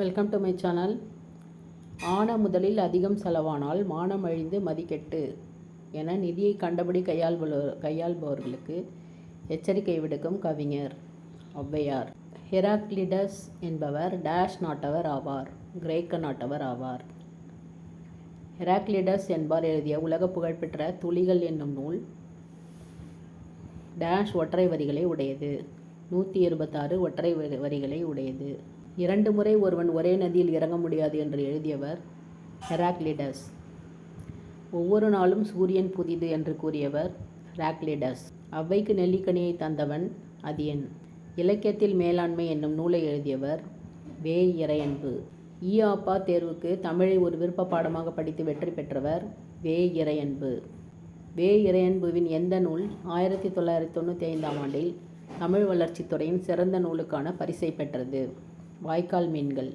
Welcome to my channel. ஆன முதலில் அதிகம் செலவானால் மானம் அழிந்து மதிக்கெட்டு என நிதியை கண்டபடி கையாள்பவர்களுக்கு எச்சரிக்கை விடுக்கும் கவிஞர் ஔவையார். ஹெராக்ளிடஸ் என்பவர் டேஷ் நாட்டவர் ஆவார். கிரேக்க நாட்டவர் ஆவார். ஹெராக்ளிடஸ் என்பார் எழுதிய உலக புகழ்பெற்ற துளிகள் என்னும் நூல் டேஷ் ஒற்றை வரிகளை உடையது. 126 ஒற்றை வரிகளை உடையது. 2 முறை ஒருவன் ஒரே நதியில் இறங்க முடியாது என்று எழுதியவர் ஹெராக்ளிடஸ். ஒவ்வொரு நாளும் சூரியன் புதிது என்று கூறியவர் ஹெராக்ளிடஸ். அவ்வைக்கு நெல்லிக்கனியை தந்தவன் அதியன். இலக்கியத்தில் மேலாண்மை என்னும் நூலை எழுதியவர் வே. இறையன்பு. ஈஆப்பா தேர்வுக்கு தமிழை ஒரு விருப்ப பாடமாக படித்து வெற்றி பெற்றவர் வே. இறையன்பு. வே. இறையன்புவின் எந்த நூல் 1995ஆம் ஆண்டில் தமிழ் வளர்ச்சித்துறையின் சிறந்த நூலுக்கான பரிசை பெற்றது? வாய்க்கால் மீன்கள்.